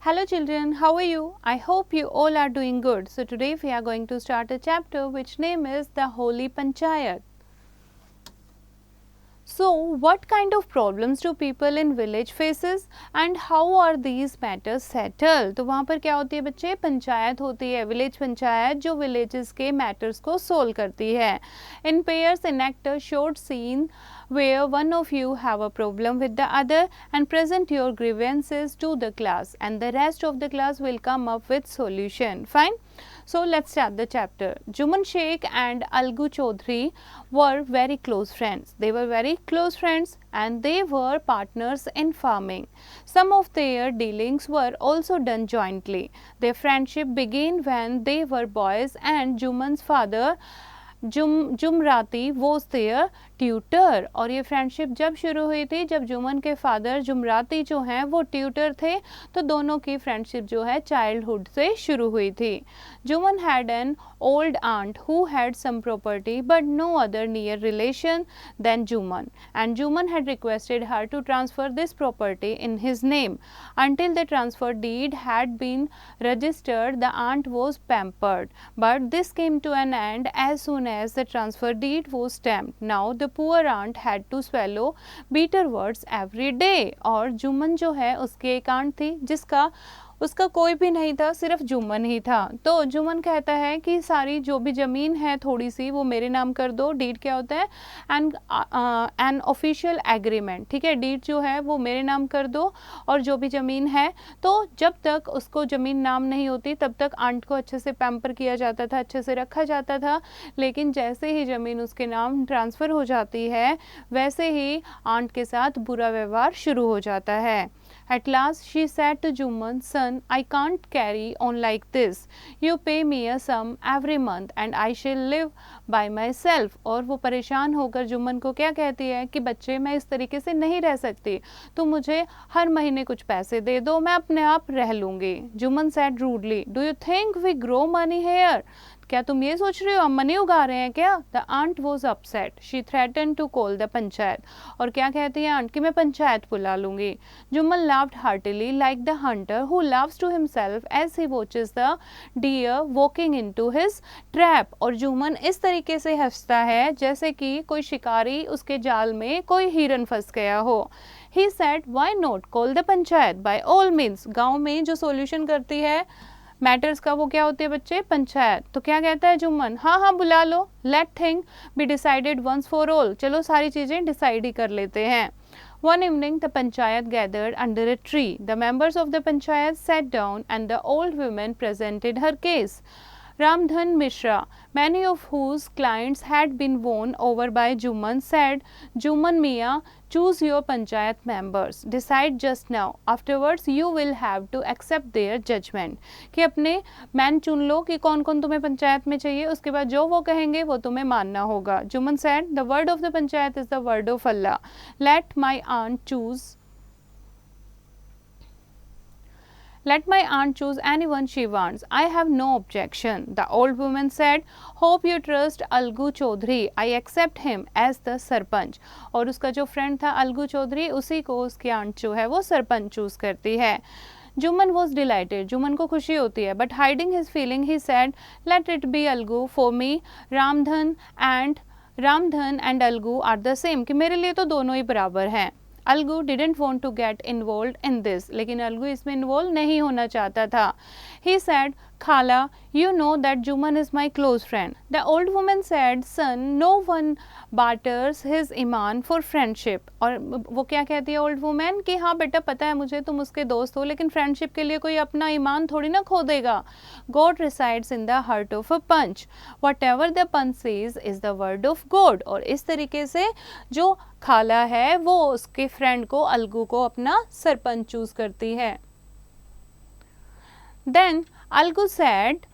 Hello children, how are you? I hope you all are doing good. So today we are going to start a chapter which name is the Holy Panchayat. So what kind of problems do people in village faces and how are these matters settled? तो वहाँ पर क्या होती है बच्चे, पंचायत होती है, village panchayat जो विलेजेस के मैटर्स को सोल्व करती है. In pairs enact a short scene where one of you have a problem with the other and present your grievances to the class and the rest of the class will come up with solution. Fine. So let's start the chapter. Juman Sheikh and Algu Chaudhary were very close friends. They were very close friends and they were partners in farming. Some of their dealings were also done jointly. Their friendship began when they were boys and Juman's father Jumrati was there tutor. और ये friendship जब शुरू हुई थी जब जुमन के father Jumrati जो हैं वो ट्यूटर थे. तो दोनों की फ्रेंडशिप जो है चाइल्डहुड से शुरू हुई थी. Juman had an old aunt who had some property but no other near relation than Juman, and Juman had requested her to transfer this property in his name. Until the transfer deed had been registered, the aunt was pampered, but this came to an end as soon as the transfer deed was stamped. Now the poor aunt had to swallow bitter words every day. और जुमन जो है उसकी एक aunt थी जिसका उसका कोई भी नहीं था, सिर्फ जुमन ही था. तो जुमन कहता है कि सारी जो भी ज़मीन है थोड़ी सी वो मेरे नाम कर दो. डीड क्या होता है, एन ऑफिशियल एग्रीमेंट. ठीक है, डीड जो है वो मेरे नाम कर दो और जो भी ज़मीन है. तो जब तक उसको ज़मीन नाम नहीं होती तब तक आंट को अच्छे से पैम्पर किया जाता था, अच्छे से रखा जाता था. लेकिन जैसे ही ज़मीन उसके नाम ट्रांसफ़र हो जाती है वैसे ही आंट के साथ बुरा व्यवहार शुरू हो जाता है. At last she said to Juman, son, I can't carry on like this. You pay me a sum every month and I shall live by myself. और वो परेशान होकर जुमन को क्या कहती है कि बच्चे मैं इस तरीके से नहीं रह सकती, तो मुझे हर महीने कुछ पैसे दे दो, मैं अपने आप रह लूँगी. Juman said rudely, do you think we grow money here? क्या तुम ये सोच रहे हो हम मनी उगा रहे हैं क्या? The aunt was upset. She threaten to call the panchayat. और क्या कहती है आंट कि मैं पंचायत बुला लूँगी. Jumman laughed heartily like the hunter who loves to himself as he watches the deer walking into his trap. और जुमन इस तरीके से हंसता है जैसे कि कोई शिकारी उसके जाल में कोई हिरन फंस गया हो. He said, why not call the panchayat by all means. गाँव में जो सोल्यूशन करती है मैटर्स का वो क्या होती है बच्चे, पंचायत. तो क्या कहता है जुम्मन, हाँ हाँ बुला लो. Let thing be decided once for all. चलो सारी चीज़ें डिसाइड ही कर लेते हैं. One evening the panchayat gathered under a tree. The members of the panchayat sat down and the old woman presented her case. Ramdhan Mishra, many of whose clients had been won over by Juman, said, Juman Mia, choose your panchayat members. Decide just now. Afterwards, you will have to accept their judgment. कि अपने man चुन लो कि कौन कौन तुम्हें पंचायत में चाहिए, उसके बाद जो वो कहेंगे वो तुम्हें मानना होगा. Juman said, the word of the panchayat is the word of Allah. Let my aunt choose. Let my aunt choose anyone she wants. I have no objection. The old woman said, hope you trust Algu Chaudhary. I accept him as the sarpanch. और उसका जो friend था अलगू चौधरी, उसी को उसकी aunt जो है वो सरपंच चूज करती है. Juman was dilated. जुमन को खुशी होती है. But hiding his feeling he said, let it be Algu for me. Ramdhan and Algu are the same. कि मेरे लिए तो दोनों ही बराबर हैं. Algu didn't want to get involved in this, लेकिन अलगू इसमें इन्वॉल्व नहीं होना चाहता था. He said, Khala, you know that Juman is my close friend. The old woman said, son, no one barters his iman for friendship. और वो क्या कहती है ओल्ड वुमेन कि हाँ बेटा पता है मुझे तुम उसके दोस्त हो, लेकिन फ्रेंडशिप के लिए कोई अपना ईमान थोड़ी ना खो देगा. God resides in the heart of a punch. Whatever the punch says is the word of God. और इस तरीके से जो खाला है वो उसके फ्रेंड को अलगू को अपना सरपंच चूज करती है. Then Algu said,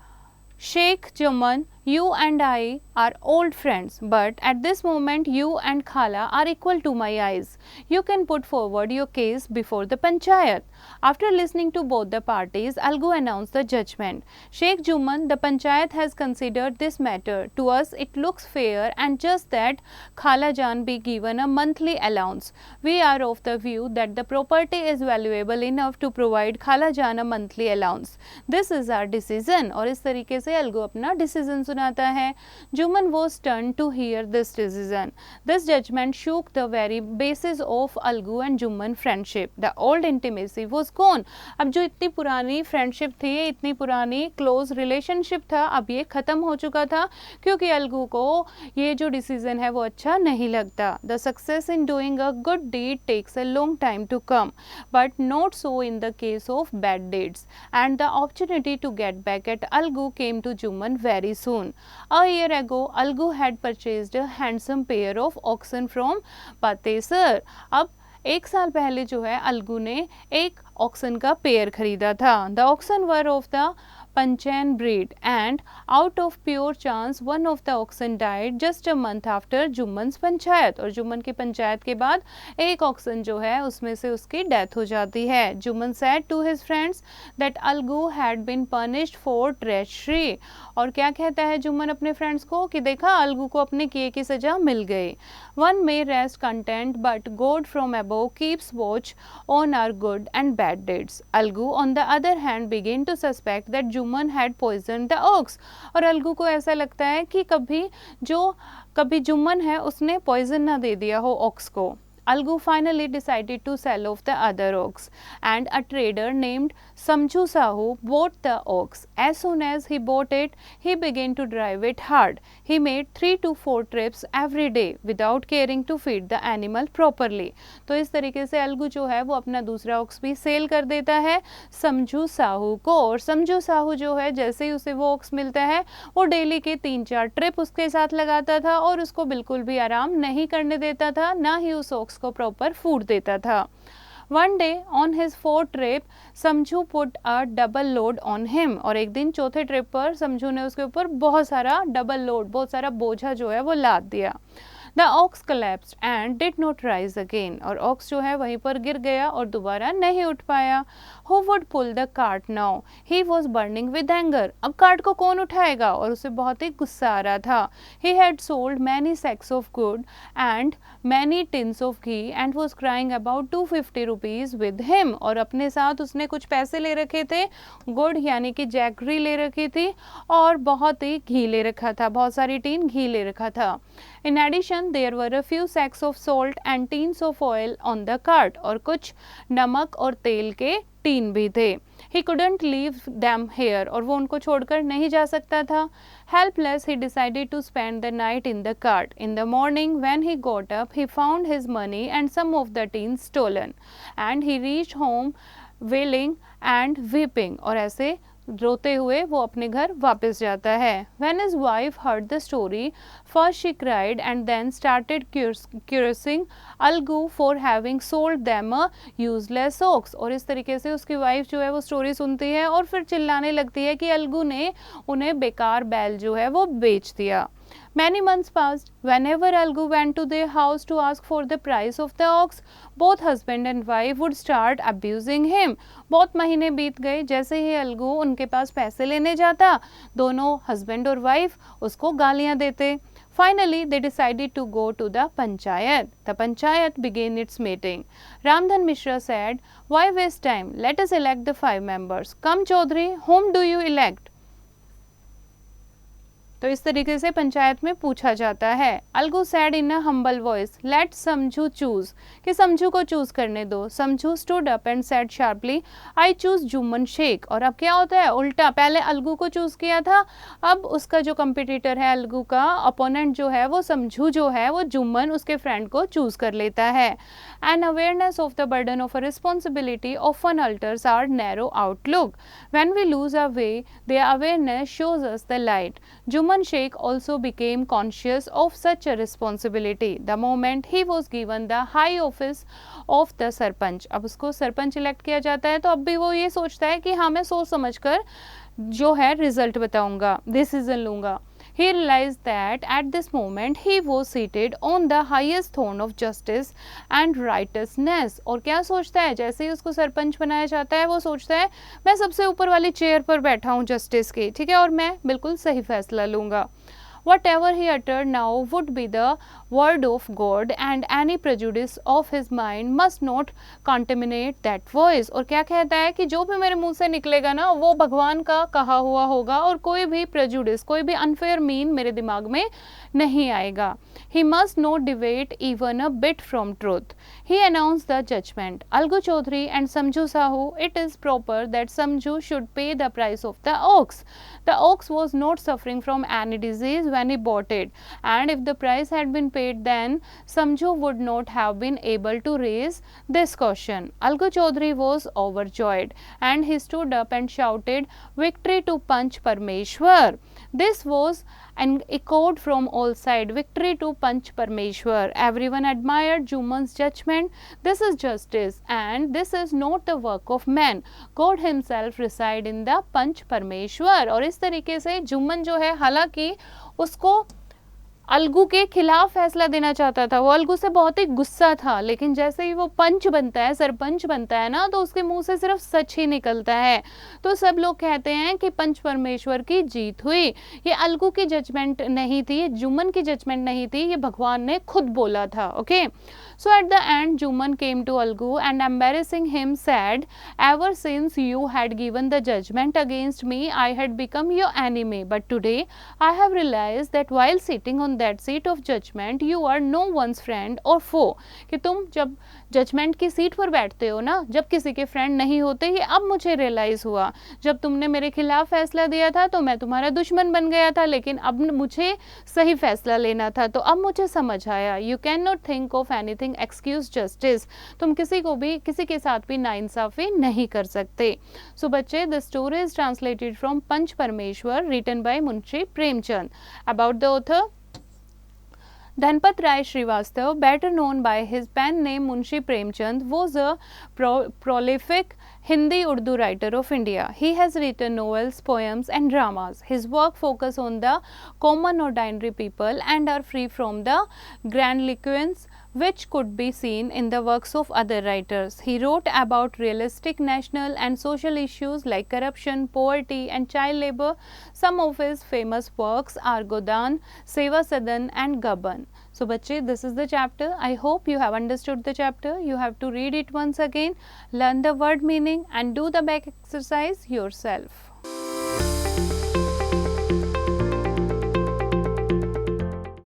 Sheikh Juman, You and I are old friends, but at this moment you and Khala are equal to my eyes. You can put forward your case before the panchayat. After listening to both the parties, Algu announced the judgment. Sheikh Juman, the panchayat has considered this matter. To us, it looks fair and just that Khala Jan be given a monthly allowance. We are of the view that the property is valuable enough to provide Khala Jan a monthly allowance. This is our decision. और इस तरीके से अलगू अपना decision सुनाता है. Juman was stunned to hear this decision. This judgment shook the very basis of Algu and Juman friendship. The old intimacy was gone. अब जो इतनी पुरानी फ्रेंडशिप थी, इतनी पुरानी क्लोज रिलेशनशिप था, अब ये ख़त्म हो चुका था क्योंकि अलगू को ये जो डिसीजन है वो अच्छा नहीं लगता. The success in doing a good deed takes a long time to come, but not so in the case of bad deeds. And the opportunity to get back at Algu came to Juman very soon. A year ago, Algu had purchased a handsome pair of oxen from Patesar. अब एक साल पहले जो है अलगू ने एक oxen का pair खरीदा था. The auction were of the Panchayan breed, and out of pure chance one of the oxen died just a month after Juman's panchayat. और जुम्मन की पंचायत के बाद एक ऑक्सन जो है उसमें से उसकी डेथ हो जाती है. Jumman said to his friends that Algu had been punished for treachery. और क्या कहता है जुम्मन अपने फ्रेंड्स को कि देखा अलगू को अपने किए की सजा मिल गई. One may rest content, but God from above keeps watch on our good and bad deeds. Algu on the other hand began to suspect that Juman had poisoned the ox. और अलगू को ऐसा लगता है कि कभी जुम्मन है उसने पॉइजन ना दे दिया हो ऑक्स को. Algu finally decided to sell off the other ox, and a trader named Samju Sahu bought the ox. As soon as he bought it, he began to drive it hard. He made 3 to 4 trips every day without caring to feed the animal properly. तो इस तरीके से अलगू जो है वो अपना दूसरा aux भी सेल कर देता है समझू साहू को. और समझू साहू जो है जैसे ही उसे वो ऑक्स मिलता है वो डेली के 3-4 ट्रिप उसके साथ लगाता था और उसको बिल्कुल भी आराम नहीं करने देता था, ना ही उस ऑक्स को प्रॉपर फूड देता था. One day on his 4th trip, समझू put a double load on him. और एक दिन चौथे ट्रिप पर समझू ने उसके ऊपर बहुत सारा डबल लोड, बहुत सारा बोझा जो है वो लाद दिया. The ox collapsed and did not rise again. और ऑक्स जो है वहीं पर गिर गया और दोबारा नहीं उठ पाया. Who would pull the cart now? He was burning with anger. अब कार्ट को कौन उठाएगा? और उसे बहुत ही गुस्सा आ रहा था. He had sold many sacks of good and many tins of ghee and was crying about 250 rupees with him. और अपने साथ उसने कुछ पैसे ले रखे थे, गुड़ यानी कि जैगरी ले रखी थी और बहुत ही घी ले रखा था, बहुत सारी टीन घी ले रखा था. In addition, there were a few sacks of salt and tins of oil on the cart. और कुछ नमक और तेल के टीन भी थे. He couldn't leave them here. और वो उनको छोड़कर नहीं जा सकता था. Helpless, he decided to spend the night in the cart. In the morning, when he got up, he found his money and some of the tins stolen. And he reached home wailing and weeping. और ऐसे रोते हुए वो अपने घर वापस जाता है. When his wife heard the story, first she cried and then started cursing Algu for having sold them a useless ox. और इस तरीके से उसकी वाइफ जो है वो स्टोरी सुनती है और फिर चिल्लाने लगती है कि अलगू ने उन्हें बेकार बैल जो है वो बेच दिया. Many months passed. Whenever Algu went to their house to ask for the price of the ox, both husband and wife would start abusing him. बहुत महीने बीत गए. जैसे ही अलगू उनके पास पैसे लेने जाता, दोनों हस्बैंड और वाइफ उसको गालियां देते. Finally, they decided to go to the panchayat. The panchayat began its meeting. Ramdhan Mishra said, "Why waste time? Let us elect the 5 members. Come, Chaudhary, whom do you elect?" तो इस तरीके से पंचायत में पूछा जाता है. Algu said in a humble voice, let Samjhu choose, कि समझू को चूज करने दो. Samjhu stood up and said sharply, I choose Jumman Sheikh. और अब क्या होता है उल्टा, पहले अलगू को चूज किया था, अब उसका जो कंपिटिटर है अलगू का अपोनेंट जो है वो समझू जो है वो जुम्मन उसके फ्रेंड को चूज कर लेता है. An awareness of the burden of a responsibility often alters our narrow outlook. When we lose our way, the awareness shows us the light. Jumman Sheikh also became conscious of such a responsibility the moment he was given the high office of the sarpanch. अब उसको sarpanch elect किया जाता है तो अब भी वो ये सोचता है कि हाँ मैं सोच समझ कर जो है रिजल्ट बताऊंगा, डिसीजन लूंगा. He realized that at this moment he was seated on the highest throne of justice and righteousness. और क्या सोचता है, जैसे ही उसको सरपंच बनाया जाता है वो सोचता है मैं सबसे ऊपर वाली चेयर पर बैठा हूँ जस्टिस की, ठीक है, और मैं बिल्कुल सही फैसला लूँगा. Whatever he uttered now would be the word of God, and any prejudice of his mind must not contaminate that voice. और क्या कहता है कि जो भी मेरे मुंह से निकलेगा ना वो भगवान का कहा हुआ होगा और कोई भी prejudice, कोई भी unfair mean मेरे दिमाग में नहीं आएगा. He must not deviate even a bit from truth. He announced the judgment. Algu Chaudhary and Samju Sahu, it is proper that Samju should pay the price of the ox. The ox was not suffering from any disease when he bought it, and if the price had been paid, then Samju would not have been able to raise this question. Algu Chaudhary was overjoyed, and he stood up and shouted, "Victory to Panch Parmeshwar!" This was and echoed from all sides, "Victory to Panch Parmeshwar." Everyone admired Juman's judgment. This is justice, and this is not the work of man. God himself reside in the Panch Parmeshwar. और इस तरीके से जुम्मन जो है, हालांकि उसको अलगू के खिलाफ फैसला देना चाहता था, वो अलगू से बहुत ही गुस्सा था, लेकिन जैसे ही वो पंच बनता है, सरपंच बनता है ना, तो उसके मुंह से सिर्फ सच ही निकलता है. तो सब लोग कहते हैं कि पंच परमेश्वर की जीत हुई. ये अलगू की जजमेंट नहीं थी, ये जुम्मन की जजमेंट नहीं थी, ये भगवान ने खुद बोला था. Okay, so at the end Jumman came to Algu and embarrassing him said, "Ever since you had given the judgment against me, I had become your enemy, but today I have realized that while sitting on that seat of judgment, you are no one's friend or foe." कि तुम जब judgement की seat पर बैठते हो ना, जब किसी के फ्रेंड नहीं होते, ये अब मुझे रियलाइज हुआ. जब तुमने मेरे खिलाफ फैसला दिया था तो मैं तुम्हारा दुश्मन बन गया था, लेकिन अब मुझे सही फैसला लेना था, तो अब मुझे समझ आया. You can not think of anything excuse justice. तुम किसी को भी, किसी के साथ भी नाइंसाफी नहीं कर सकते. सो बच्चे, the story is translated from Panch Parmeshwar, written by Munshi Premchand. About the author, Dhanpat Rai Srivastav, better known by his pen name Munshi Premchand, was a prolific Hindi-Urdu writer of India. He has written novels, poems and dramas. His work focus on the common ordinary people and are free from the grandiloquence which could be seen in the works of other writers. He wrote about realistic national and social issues like corruption, poverty and child labor. Some of his famous works are Godan, Seva Sadan and Gaban. So बच्चे, this is the chapter. I hope you have understood the chapter. You have to read it once again, learn the word meaning and do the back exercise yourself.